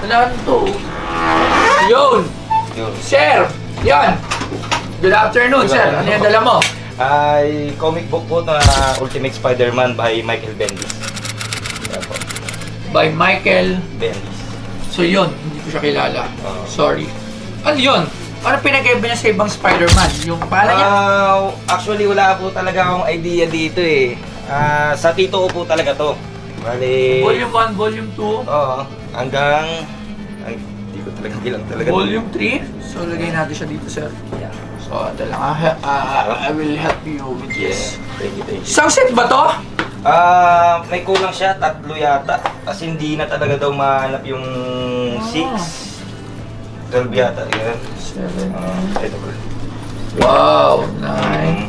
Wala to. Yun! Yun. Sir! Yan! Good afternoon, sir. Ano yung dala mo? Ay, comic book po na Ultimate Spider-Man by Michael Bendis. Yan po. By Michael. Bendis. So yun, hindi ko siya kilala. Oo. Sorry. Ano yun? Ano pinag-iba niya sa ibang Spider-Man? Yung pala niya? Actually, wala po talaga akong idea dito eh. Sa tito ko po talaga to. Bali... Volume 1, Volume 2, Oo. Hanggang... Ay, hindi ko talaga bilang talaga. Volume 3. So lagay natin siya dito, sir. Yeah. So ito lang. I will help you with this. Thank you, thank you. Isang set ba to? May kulang siya, 3 yata. Kasi hindi na talaga daw mahanap yung 6. 12 yata, yan. 7. Ito ko. Wow, 9.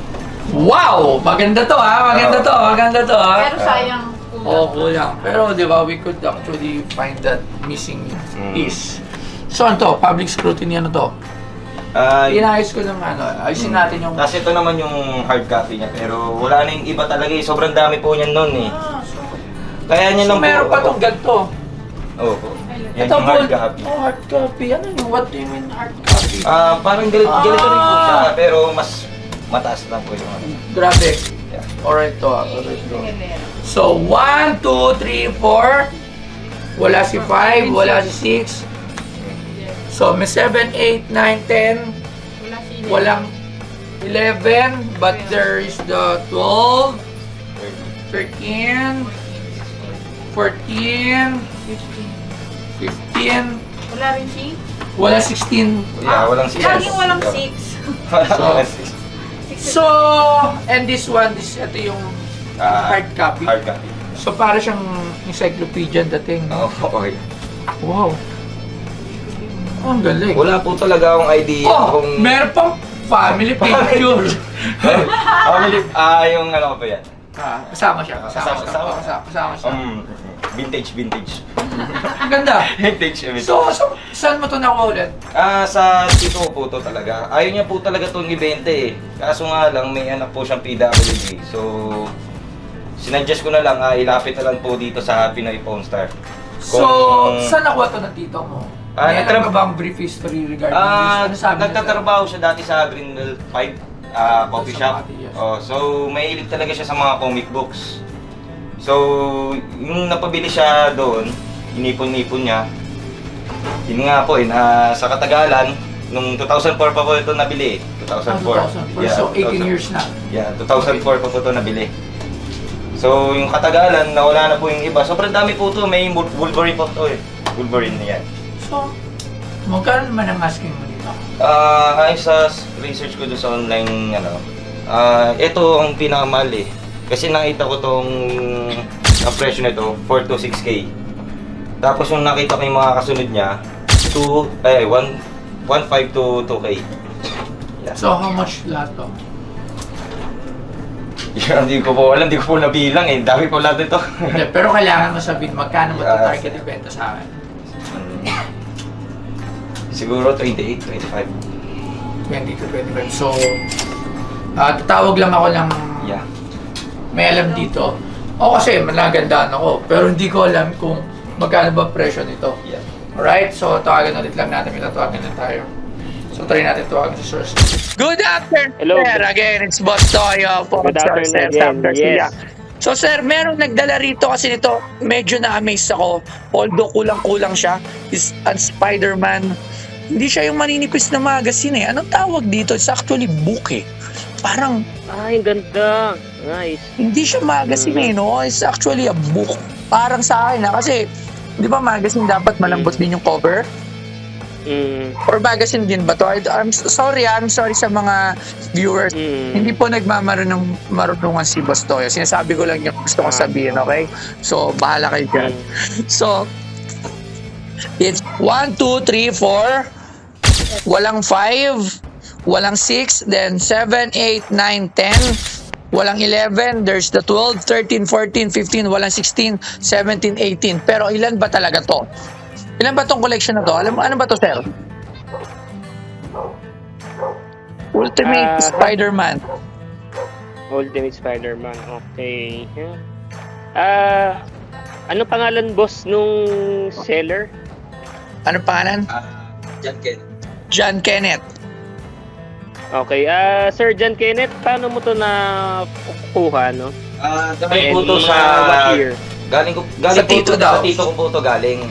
Wow! Maganda to ha, maganda to, maganda to ha. Pero sayang kulang. Oo, kulang. Pero di ba, we could actually find that missing piece. So ano to? Public scrutiny ano to? Inayos ko ng ayusin natin yung... Kasi ito naman yung hard copy niya, pero wala na yung iba talaga eh. Sobrang dami po niyan nun eh. So, Kaya niya So lang meron po. pa tong ganito. Oo po. Yan Ito yung hard copy. Oh, hard copy. Ano yun? What do you mean hard copy? Parang ganito rin po siya, pero mas mataas lang po yung ano. Grabe. Yeah. Alright to ha. Alright to. So, 1, 2, 3, 4. Wala si 5, wala si 6. So, may 7, 8, 9, 10. wala sila. Walang 11, but there is the 12, 13, 14, 15. Wala rin si? Wala 16. Yeah, walang six. Laging walang 6. Walang six. So, and this one, ito yung hard copy. Hard copy. So, para siyang encyclopedia dating. Oo, okay. Wow. Oh, ang galing. Wala po talaga akong idea Oh, kung... meron pang family picture. Yung ano ko pa yan. Kasama siya. Kasama siya. Vintage. Ang ganda. Vintage. So, saan mo to nakuha ulit? Sa tito ko po to talaga. Ayaw niya po talaga itong ibenta eh. Kaso nga lang, may anak po siyang PWD. So, sinuggest ko na lang, ilapit na lang po dito sa Pinoy Pawn Star. So, saan nakuha to ng tito mo? May alam ka bang brief history regarding this? Ano sabi niya? Nagtatrabaho siya dati sa Greenbelt 5 coffee shop. Yes. So, mahilig talaga siya sa mga comic books. So, yung napabili siya doon, inipon-ipon niya. Yun nga po, sa katagalan, nung 2004 pa po ito nabili. 2004. 2004. So, 18 years na. Yeah, 2004 pa po ito nabili. So, yung katagalan, nawala na po yung iba. Sobrang dami po ito. May Wolverine po ito eh. Wolverine na yan. So, magkano naman ang asking mo dito? Ayos sa research ko doon sa online, ito ang pinakamahal eh. Kasi nakita ko tong ang presyo nito, 4 to 6K. Tapos yung nakita ko yung mga kasunod niya, 1.5 to 2K. Yeah. So, how much lahat to? Hindi ko po alam, hindi ko po nabilang eh. Dami po lahat ito. Hindi, pero kailangan mo sabihin magkano mo ito target ibenta sa akin. Siguro 28, 25. 20 to 25. So, tatawag lang ako ng Yeah. may alam dito. O kasi managandaan ako, pero hindi ko alam kung magkano ba presyo nito. Yeah. Alright, so tawagan ulit lang natin. May tatawagan na tayo. So try natin tawagan si Source. Good afternoon, Hello. sir. Again, it's Boss Toyo po. Good afternoon again. Yes. So sir, merong nagdala rito kasi nito. Medyo na-amaze ako. Although kulang-kulang siya. Is a Spider-Man. Hindi siya yung maninipis na magazine eh. Anong tawag dito? It's actually book eh. Parang Ay, ganda. Nice. hindi siya magazine eh, no? It's actually a book. Parang sa akin na kasi, di ba magazine dapat malambot din yung cover? Or magazine din ba to? I'm sorry sa mga viewers. Hindi po marunungan si Boss Toyo. Sinasabi ko lang yung gusto kong sabihin, okay? So, bahala kayo dyan. So, it's 1, 2, 3, 4. Walang 5. Walang 6. Then 7, 8, 9, 10. Walang 11. There's the 12, 13, 14, 15. Walang 16, 17, 18. Pero ilan ba talaga to? Ilan ba tong collection na to? Alam mo, ano ba to, sir? Ultimate Spider-Man. Ultimate Spider-Man. Okay. Ano pangalan, boss, nung seller? Ano pangalan? John Ken. John Kenneth. Okay, Sir John Kenneth, paano mo to na kukuha, no? Galing po And to mga sa... what year? Galing Sa po tito to, daw. sa tito ko po to galing.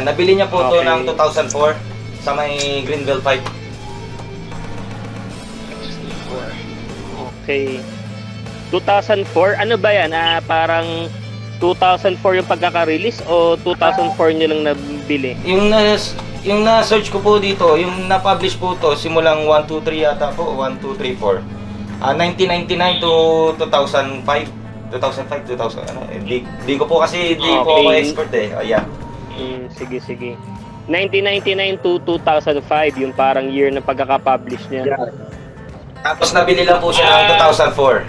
Nabili niya po to Okay. ng 2004 sa may Greenville 5. Okay. 2004, ano ba yan? Parang 2004 yung pagkaka-release o 2004 nyo lang nabili? Yung na-search ko po dito, yung na-publish po to, simulang 1, 2, 3 yata po, 1, 2, 3, 4. 1999 to 2005. 2000, ano, di ko po kasi, di po ako Okay. expert eh. Ayan. Sige. 1999 to 2005, yung parang year ng pagkaka-publish niya. Tapos nabili lang po siya ng 2004.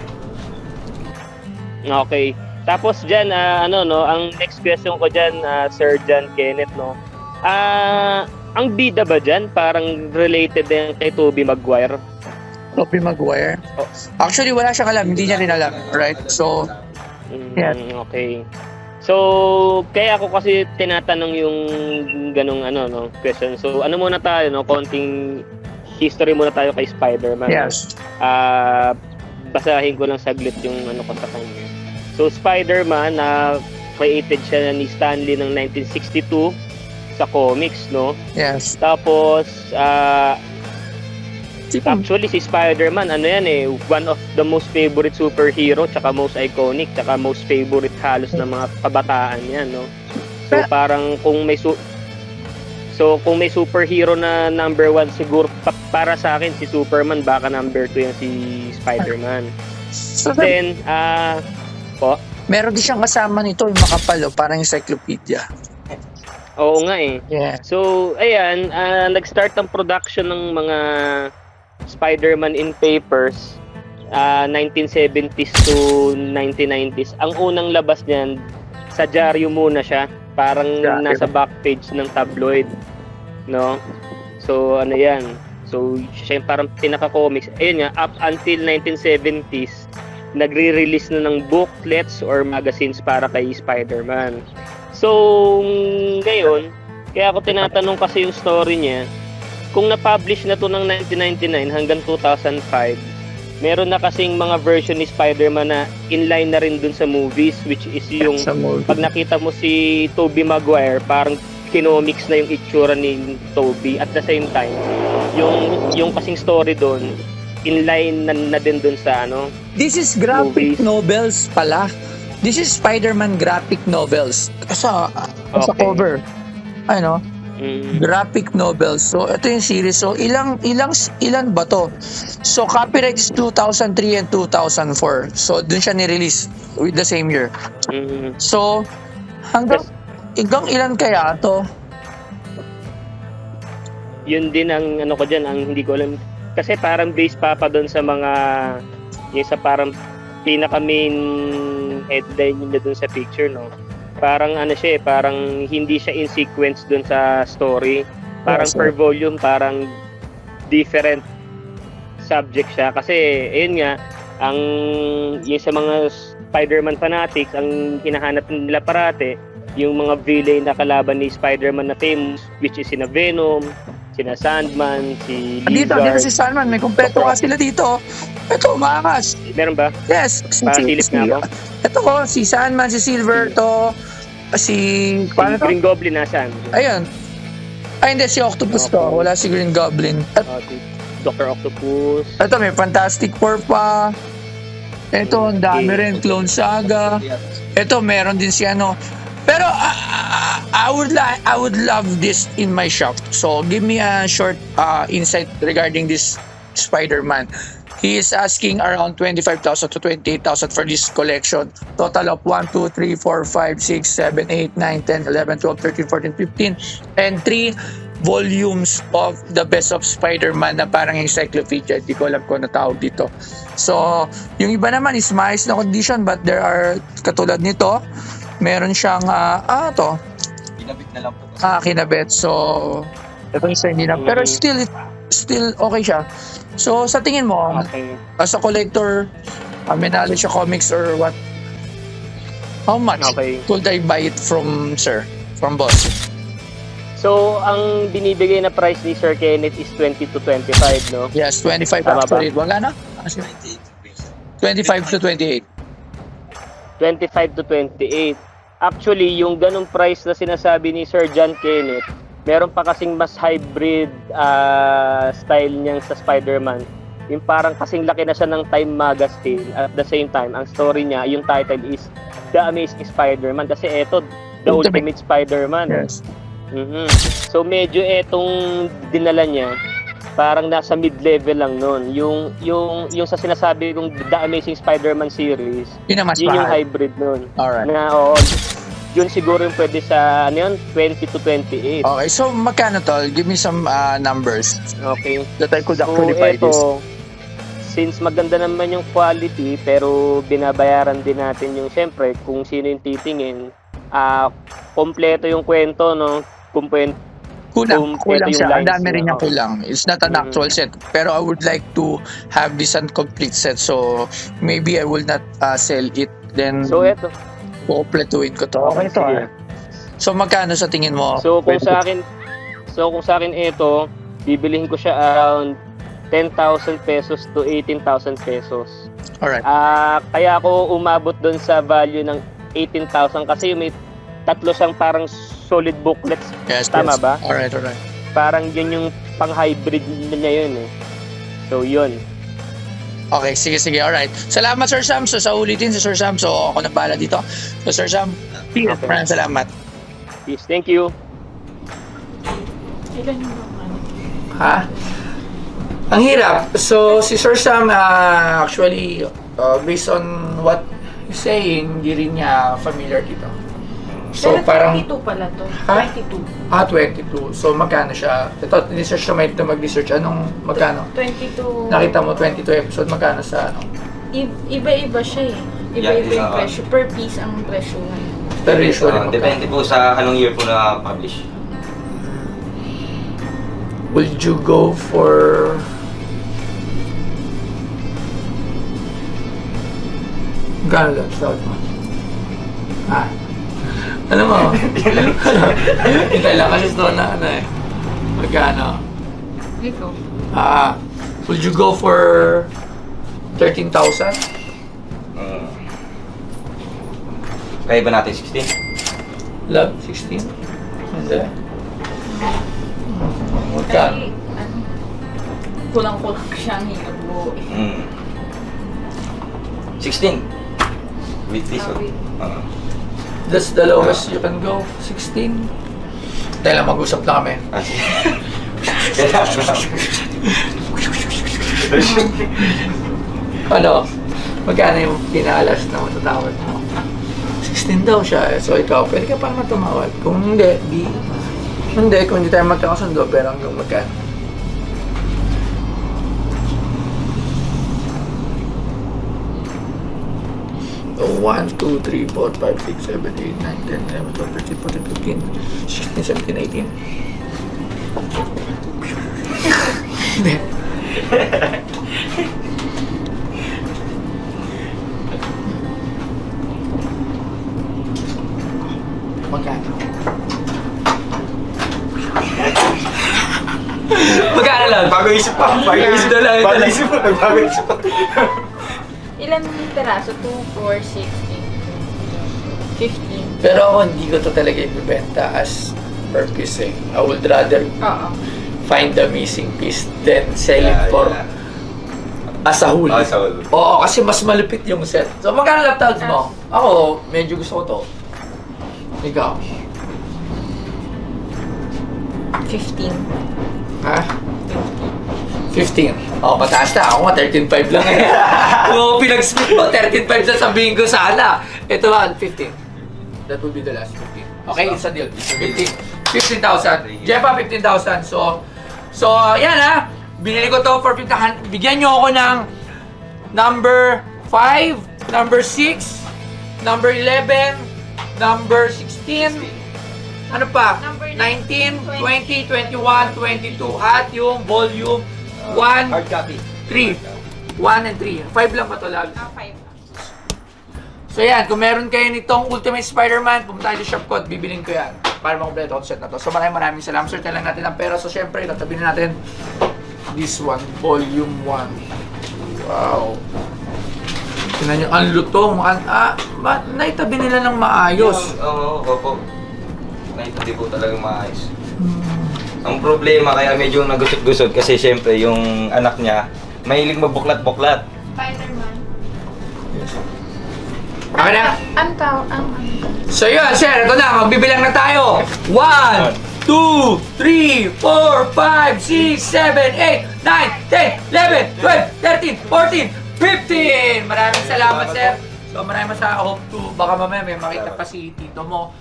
Okay. Tapos dyan, ang next question ko dyan, Sir John Kenneth, no? Ang bida ba dyan? Parang related din kay Tobey Maguire? Tobey Maguire. Actually, wala siyang alam. Hindi niya rin alam. Right? So, yeah. Okay. So, kaya ako kasi tinatanong yung ganong question. So, ano muna tayo, no? Konting history muna tayo kay Spider-Man. yes. Basahin ko lang saglit yung ko sa kanya. So, Spider-Man, created siya ni Stan Lee ng 1962 sa comics, no? Yes. Tapos, actually, si Spider-Man, one of the most favorite superhero, tsaka most iconic, tsaka most favorite halos ng mga kabataan yan, no? So, parang kung may kung may superhero na number 1 siguro, para sa akin, si Superman, baka number 2 yan si Spider-Man. So, Then, meron din siyang kasama nito, yung makapal, parang encyclopedia. oo nga eh. Yeah. So, ayan, nag-start ang production ng mga Spider-Man in papers 1970s to 1990s. Ang unang labas niyan, sa dyaryo muna siya. Parang Dyaryo. nasa back page ng tabloid. No? So, ano yan? So, siya yung parang pinaka-comics. Ayun nga, up until 1970s, nagre-release na ng booklets or magazines para kay Spider-Man. So, ngayon, kaya ako tinatanong kasi yung story niya, kung na-publish na to ng 1999 hanggang 2005, meron na kasing mga version ni Spider-Man na inline na rin dun sa movies, which is yung Sa movie. pag nakita mo si Tobey Maguire, parang kinomics na yung itsura ni Tobey. At the same time, yung kasing story doon, inline na din dun sa This is graphic movies. novels pala. This is Spider-Man graphic novels. Sa Okay. cover. Graphic novels. So, ito yung series. So, ilan ba to? So, copyright is 2003 and 2004. So, dun siya ni-release with the same year. So, hanggang ilan kaya to? Yun din ang ko dyan, ang hindi ko alam. Kasi parang based pa doon sa mga, yung sa parang pinaka main headline niya doon sa picture, no? Parang siya parang hindi siya in sequence doon sa story. Parang Yes, sir. per volume, parang different subject siya. Kasi, ayun nga, yung sa mga Spider-Man fanatics, ang hinahanap nila parate, yung mga villain na kalaban ni Spider-Man na famous, which is sina Venom, sina Sandman, si Dito Lizard. si Sandman. May kumpleto ka sila dito. Ito, umangas. Meron ba? Yes. Pasilip na ako. Ito si Sandman, si Silver to, si... Si Paano to? Green Goblin nasaan? Ayun. Ay, hindi. Si Octopus to. Okay. Wala si Green Goblin. At Si Dr. Octopus. ito, may Fantastic Four pa. Ito, ang dami Okay. rin. Clone Saga. Ito, meron din si Pero I would love this in my shop. So, give me a short insight regarding this Spider-Man. He is asking around 25,000 to 28,000 for this collection. Total of 1, 2, 3, 4, 5, 6, 7, 8, 9, 10, 11, 12, 13, 14, 15, and 3 volumes of the Best of Spider-Man na parang encyclopedia. Hindi ko alam kung ano tawag dito. So, yung iba naman is maayos na condition, but there are, katulad nito, meron siyang, to, Kinabit na lang po. kinabit. So, ito isa hindi na. Pero still okay siya. So, sa tingin mo, Okay. as a collector, may knowledge sa comics or what? How much Okay. could I buy it from, sir? From boss? So, ang binibigay na price ni Sir Kenneth is 20 to 25, no? Yes, 25 Tama ba? actually. Wala na? 25 to 28. 25 to 28. Actually, yung ganung price na sinasabi ni Sir John Kenneth, meron pa kasing mas hybrid style niyang sa Spider-Man. Yung parang kasing laki na siya ng Time Magazine. At the same time, ang story niya, yung title is The Amazing Spider-Man. Kasi eto, The Ultimate Spider-Man. Yes. Mhm. So medyo etong dinala niya, parang nasa mid-level lang nun. Yung sa sinasabi kong The Amazing Spider-Man series, Yun ang mas yun yung mahal. hybrid nun. Alright. Na oo, yun siguro yung pwede sa ano yun, 20 to 28. Okay, so magkano tol? Give me some numbers Okay. that I could So actually buy this. eto, since maganda naman yung quality, pero binabayaran din natin yung syempre kung sino yung titingin, kompleto yung kwento, no? Kulang Ito yung siya. Ang lines dami rin niya, niya oh. kulang. It's not an actual set. Pero I would like to have this complete set. So, maybe I will not sell it. Then, So eto. kukumpletuin ko to. Okay to Sige. So, magkano sa tingin mo? So kung sa akin ito, bibilihin ko siya around 10,000 pesos to 18,000 pesos. Alright. Kaya ako umabot doon sa value ng 18,000 kasi may tatlo siyang parang solid booklets. Yes, Tama yes. ba? Alright. Parang yun yung pang-hybrid niya yun eh. So yun. Okay, sige. Alright. Salamat, Sir Sam. So, sa ulitin si Sir Sam. So, ako na bahala dito. So, Sir Sam, Okay. maraming salamat. Peace. Thank you. Ilan yung ano? Ha? Ang hirap. So, si Sir Sam, actually, based on what he's saying, hindi rin niya familiar dito. So, Pero parang, 22 pala to. Ha? 22. 22. So, magkano siya? Ito, research na may mag-research. Anong, magkano? 22. Nakita mo, 22 episode, magkano sa, ano? Iba-iba siya eh. Iba-iba yung presyo. Per piece ang presyo ngayon. Pero usually, magkano? Depende po sa anong year po na publish. Would you go for... Magkano lang, start mo? Ha? Ano mo? Hintay lang kasi ito na ano eh. Magkano? Ito. Would you go for 13,000? Kaya ba natin 16? Love, 16? Hindi. Magkano? Kasi, kulang-kulang siya ang hirap mo. 16. With this one. With- That's the lowest you can go, 16? Tayo lang, mag-usap na kami. Ano? Magkano yung pinaalas na matatawad mo? 16 daw siya eh. So ikaw, pwede ka pa naman tumawad. Kung hindi, kung hindi tayo magkakasundo, pero hanggang magkano? So, 1, 2, 3, 4, 5, 6, 7, 8, 9, 10, 11, 12, 13, 14, 15, 16, 17, 18. Hindi. Magkano? Magkano lang? Bago isip pa. Ito lang. Bago isip pa. Ilan peraso? 2, 4, 6, 8, 15. Pero ako hindi ko to talaga ibibenta as per piece eh. I would rather Oo. find the missing piece than sell it for as a whole. As a whole. Oo, kasi mas malupit yung set. So magkano laptops mo? Ako, medyo gusto ko to. Ikaw? 15. Ha? 15. Oh, mataas na. Ako nga, 13.5 lang eh. Kung ako pinag-split mo, 13.5 sasabihin ko sana. Ito ba, 15. That will be the last 15. Okay, it's a deal. 15,000. Jepa, 15,000. So, yan ha. Binili ko to for 15,000. Bigyan nyo ako ng number 5, number 6, number 11, number 16, ano pa? Number 19, 20, 21, 22, at yung volume 1, Hard copy. 3. 1 and 3. 5 lang ba ito, Lags? 5. So yan, kung meron kayo nitong Ultimate Spider-Man, pumunta kayo sa shop ko at bibilin ko yan. para makompleto ang set na to. So maraming salamat sir. Kailangan natin ng pera. So syempre, tatabi na natin this one, volume 1. Wow. Tingnan nyo, ang lutong. Naitabi nila ng maayos. Oo, opo. Naitabi po talagang maayos. Ang problema kaya medyo nagusot-gusot kasi syempre yung anak niya mahilig magbuklat-buklat. Spider-Man. Okay na? So yun, sir, ito na, magbibilang na tayo. 1, 2, 3, 4, 5, 6, 7, 8, 9, 10, 11, 12, 13, 14, 15! Maraming salamat, sir. So maraming sa hope to, baka mamaya may makita pa si tito mo.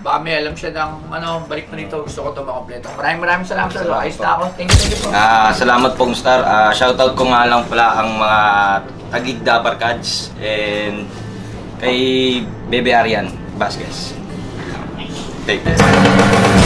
Baka may alam siya ng balik mo dito, gusto ko ito makompleto. Maraming salamat, sir. So, ayos na ako. Thank you po. Salamat pong Star. Shoutout ko nga lang pala ang mga Taguig Dabar Cards and kay Bebe Arian Vasquez. Thank you.